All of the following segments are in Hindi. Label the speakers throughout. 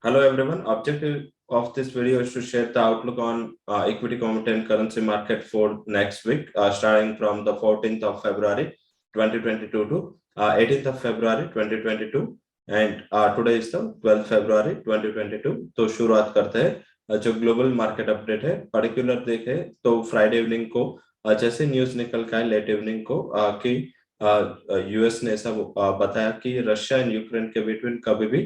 Speaker 1: Hello everyone. Objective of this video is to share the outlook on equity, commodity and currency market for next week, starting from the 14th of February 2022 to 18th of February 2022 and today is the 12th February 2022. तो शुरुआत करते हैं। जो ग्लोबल मार्केट अपडेट है पर्टिकुलर देखे तो फ्राइडे इवनिंग को जैसे न्यूज निकल का है लेट इवनिंग को कि यूएस ने ऐसा बताया कि रशिया एंड यूक्रेन के बिटवीन कभी भी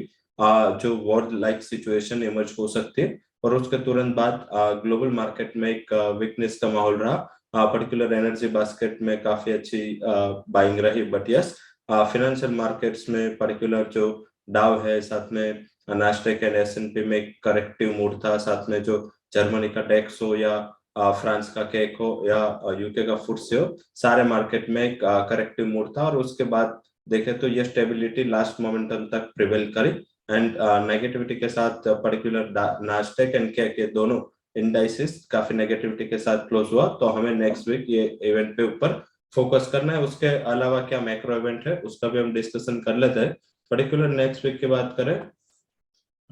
Speaker 1: जो वॉर लाइक सिचुएशन इमर्ज हो सकती है और उसके तुरंत बाद ग्लोबल मार्केट में एक वीकनेस का माहौल रहा। पर्टिकुलर एनर्जी बास्केट में काफी अच्छी बाइंग रही बट यस फाइनेंशियल मार्केट्स में पर्टिकुलर जो डाउ है साथ में नास्डेक एंड एसएनपी में करेक्टिव मूड था। साथ में जो जर्मनी का डेक्स हो या फ्रांस का केक हो या यूके का फुट्स हो सारे मार्केट में एक करेक्टिव मूड था और उसके बाद देखे तो ये स्टेबिलिटी लास्ट मोमेंटम तक प्रिवेल करी एंड नेगेटिविटी के साथ पर्टिकुलर नास्डेक एंड के दोनों इंडाइसिस काफी नेगेटिविटी के साथ क्लोज हुआ। तो हमें नेक्स्ट वीक ये इवेंट पे ऊपर फोकस करना है। उसके अलावा क्या मैक्रो इवेंट है उसका भी हम डिस्कशन कर लेते हैं। पर्टिकुलर नेक्स्ट वीक की बात करें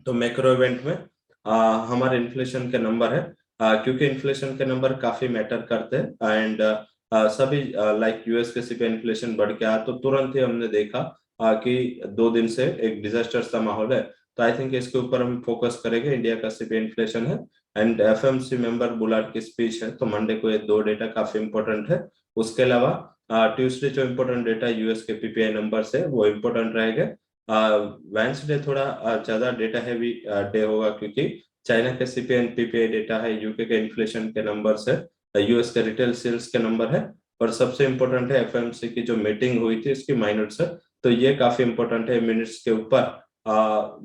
Speaker 1: तो मैक्रो इवेंट में हमारे इन्फ्लेशन के नंबर है क्योंकि इन्फ्लेशन के नंबर काफी मैटर करते हैं एंड सभी लाइक यूएस के सीपीआई इन्फ्लेशन बढ़ के आया तो तुरंत ही हमने देखा कि 2 दिन से एक डिजास्टर सा माहौल है। तो आई थिंक इसके ऊपर हम फोकस करेंगे। इंडिया का सीपीआई इन्फ्लेशन है एंड एफएमसी मेंबर बुलार्ड की स्पीच है तो मंडे को ये 2 डेटा काफी इंपॉर्टेंट है। उसके अलावा ट्यूसडे जो इम्पोर्टेंट डेटा यूएस के पीपीआई नंबर से वो इम्पोर्टेंट रहेगा। वेंसडे थोड़ा ज्यादा डेटा हैवी डे होगा क्योंकि चाइना के सीपीआई एंड पीपीआई डेटा है, यूके के इन्फ्लेशन के नंबर्स है, यूएस के रिटेल सेल्स के नंबर है और सबसे इम्पोर्टेंट है एफएमसी की जो मीटिंग हुई थी इसकी माइनट्स है। तो ये काफी इंपॉर्टेंट है। मिनट्स के ऊपर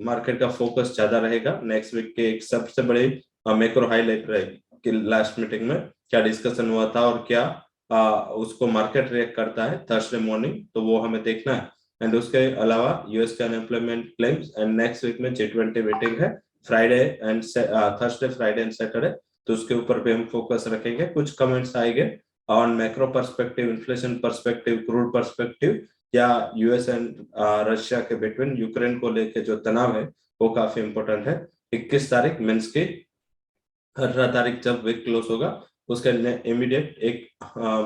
Speaker 1: मार्केट का फोकस ज्यादा रहेगा। नेक्स्ट वीक के एक सबसे बड़ी मैक्रो हाईलाइट रहेगी कि लास्ट मीटिंग में क्या डिस्कशन हुआ था और क्या उसको मार्केट रिएक्ट करता है थर्सडे मॉर्निंग, तो वो हमें देखना है। एंड उसके अलावा यूएस के unemployment claims and next week में G20 मीटिंग है Friday and Thursday Friday and Saturday, तो उसके ऊपर भी हम फोकस रखेंगे। कुछ कमेंट्स आएंगे on macro perspective, inflation perspective, crude perspective या यूएस एंड रशिया के बिटवीन यूक्रेन को लेके जो तनाव है वो काफी इंपॉर्टेंट है। 21 तारीख मीन्स की 18 तारीख जब वीक क्लोज होगा उसके इमीडिएट एक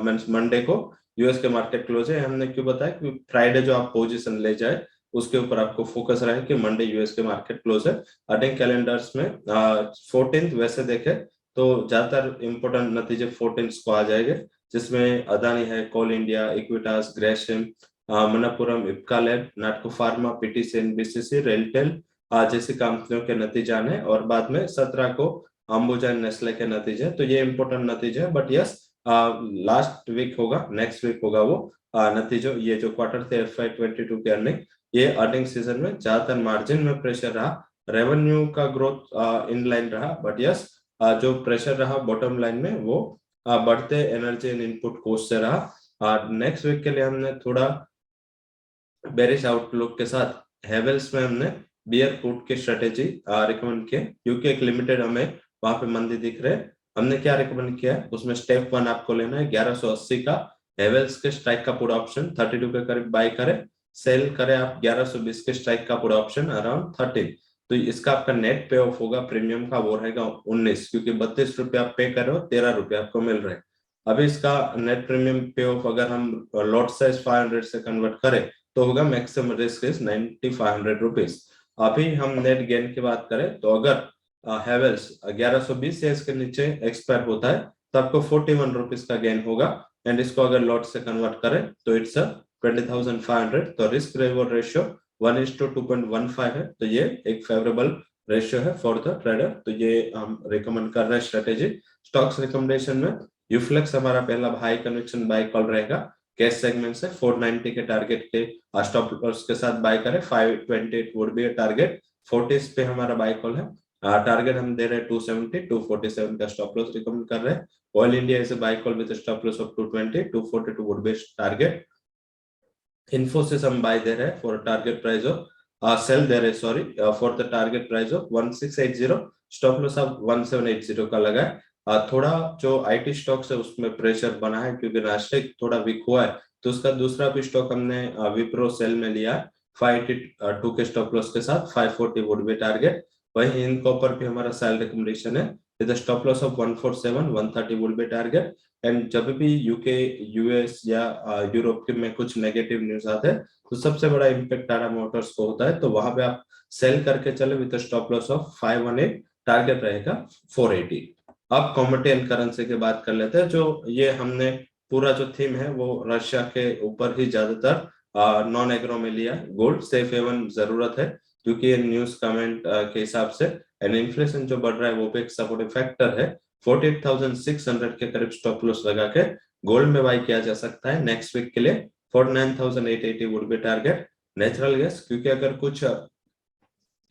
Speaker 1: मीन्स मंडे को यूएस के मार्केट क्लोज है। हमने क्यों बताया कि फ्राइडे जो आप पोजीशन ले जाए उसके ऊपर आपको फोकस रहे कि मंडे यूएस के मार्केट क्लोज है। अर्निंग कैलेंडर्स में 14th वैसे देखे तो ज्यादातर इंपोर्टेंट नतीजे 14th को आ जाएंगे जिसमें अदानी है, Coal India, Equitas, Grasim, Manappuram, Ipca lab, Natco pharma, PTCL, BCC, RailTel जैसी कंपनियों के नतीजे आने और बाद में 17 को अंबुजा नेस्ले के नतीजे। तो ये इंपॉर्टेंट नतीजे है बट यस लास्ट वीक होगा, नेक्स्ट वीक होगा वो नतीजों। ये जो क्वार्टर थे FY22 के अर्निंग, ये अर्निंग सीजन में ज्यादातर मार्जिन में प्रेशर रहा, रेवेन्यू का ग्रोथ इन लाइन रहा बट यस जो प्रेशर रहा बॉटम लाइन में वो बढ़ते एनर्जी एंड इनपुट कॉस्ट से रहा। नेक्स्ट वीक के लिए हमने थोड़ा बेरिश आउटलुक के साथ हेवेल्स में हमने बियर पुट की स्ट्रेटेजी रिकमेंड किया क्योंकि एक लिमिटेड हमें वहां पे मंदी दिख रहे। हमने क्या रिकमेंड किया है उसमें स्टेप 1 आपको लेना है 1180 का हेवेल्स के स्ट्राइक का पुट ऑप्शन 32 के करीब बाय करे, सेल करे आप 1120 के स्ट्राइक का पुट ऑप्शन अराउंड 13। तो इसका आपका नेट पे ऑफ होगा प्रीमियम का वो रहेगा 19 क्योंकि 32 रुपये आप पे कर रहे हो, 13 रुपये आपको मिल रहे हैं। अभी इसका नेट प्रीमियम पे ऑफ अगर हम लॉट साइज 500 से कन्वर्ट करें तो होगा मैक्सिमम रिस्क इज 9500 रुपीज। अभी हम नेट गेन की बात करें तो अगर हेवेल्स 1120 से इसके नीचे एक्सपायर होता है तो आपको 41 रुपीज का गेन होगा एंड इसको अगर लॉट से कन्वर्ट करें तो इट्स 20,500। तो रिस्क रिवॉर्ड रेशियो 1:2.15 है तो ये एक फेवरेबल रेशियो है फॉर द ट्रेडर। तो ये हम रिकमेंड कर रहे हैं स्ट्रेटेजी। स्टॉक्स रिकमेंडेशन में यूफ्लेक्स हमारा पहला हाई कन्विक्शन बाय कॉल रहेगा। कैश सेगमेंट से 490 के टारगेट के स्टॉप लॉस के साथ बाय करें, 528 वुड बी टारगेट। 40 पे हमारा बाय कॉल है, टारगेट हम दे रहे हैं 270, 247 का स्टॉप लॉस रिकमेंड कर रहे हैं। Oil India is buy call with stop loss of 220, 242 would be target. Infosys हम बाय दे रहे हैं for target price of sell दे रहे sorry for the target price of 1680, stop loss आप 1780 का लगा है। थोड़ा जो आईटी स्टॉक्स है उसमें प्रेशर बना है क्योंकि नास्डेक थोड़ा वीक हुआ है तो उसका दूसरा भी स्टॉक हमने विप्रो सेल में लिया है 582 के स्टॉप लॉस के साथ 540 वुड बी टारगेट। वही हिंद कॉपर भी हमारा सेल रिकमेंडेशन है with stop loss of 147, 130 will be target. And जब भी यूके, यूएस या यूरोप के में कुछ नेगेटिव न्यूज आते हैं तो सबसे बड़ा इम्पैक्ट टाटा मोटर्स को होता है, तो वहां पे आप सेल करके चले with stop loss of 518, target रहेगा 480। अब कमोडिटी एंड करेंसी की बात कर लेते हैं। जो ये हमने पूरा जो थीम है वो रशिया के ऊपर ही ज्यादातर नॉन एग्रो में लिया। गोल्ड सेफ हेवन जरूरत है क्योंकि ये न्यूज कमेंट के हिसाब से एंड इन्फ्लेशन जो बढ़ रहा है वो भी एक सपोर्टिव फैक्टर है। 48,600 के करीब स्टॉप लॉस लगा के गोल्ड में बाई किया जा सकता है नेक्स्ट वीक के लिए। 49,880 would be target. Natural gas, क्योंकि अगर कुछ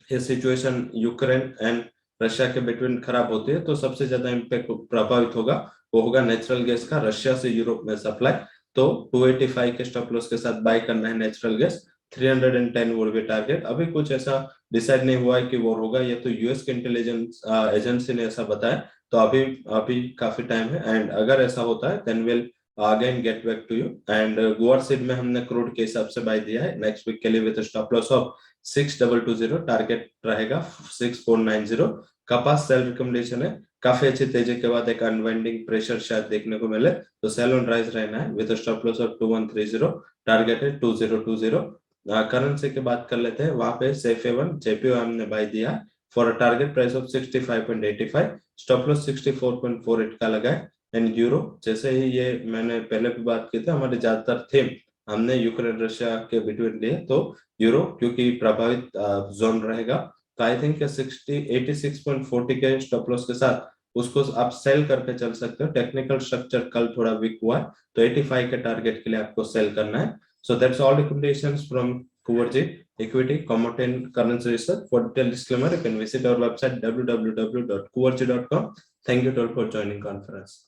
Speaker 1: ये सिचुएशन यूक्रेन एंड रशिया के बिटवीन खराब होती है तो सबसे ज्यादा इम्पैक्ट प्रभावित होगा वो होगा नेचुरल गैस का रशिया से यूरोप में सप्लाई। तो 285 के स्टॉप लॉस के साथ बाय करना है natural gas. 310 would be target. अभी कुछ ऐसा डिसाइड नहीं हुआ है कि वो होगा, ये तो यूएस के इंटेलिजेंस एजेंसी ने ऐसा बताया, तो अभी अभी काफी टाइम है। एंड अगर ऐसा होता है then will again get back to you. And guar seed में हमने क्रूड के हिसाब से बाय दिया है नेक्स्ट वीक के लिए with stop loss of 6220, target रहेगा 6490। कपास सेल रिकमेंडेशन है, काफी अच्छी तेजी के बाद एक अनवाइंडिंग प्रेशर शायद देखने को मिले, तो सेल ऑन राइज रहना है with stop loss of 2130, target है 2020। करेंसी की बात कर लेते हैं। वहां पे सेफ हेवन जेपीओ हमने बाय दिया for a target price of 65.85, stop loss 64.48 का लगा है। एंड यूरो, जैसे ही ये मैंने पहले भी बात की थी, हमारे ज्यादातर थीम हमने यूक्रेन रशिया के बिटवीन लिए, तो यूरो क्योंकि प्रभावित जोन रहेगा, तो आई थिंक 86.40 के स्टॉप लॉस के साथ उसको आप सेल करके चल सकते हो। टेक्निकल स्ट्रक्चर कल थोड़ा वीक हुआ है तो 85 के टारगेट के लिए आपको सेल करना है। So that's all recommendations from Kuwarji Equity Commodity and Currency Research. For detailed disclaimer, you can visit our website www.kuwarji.com. Thank you all for joining conference.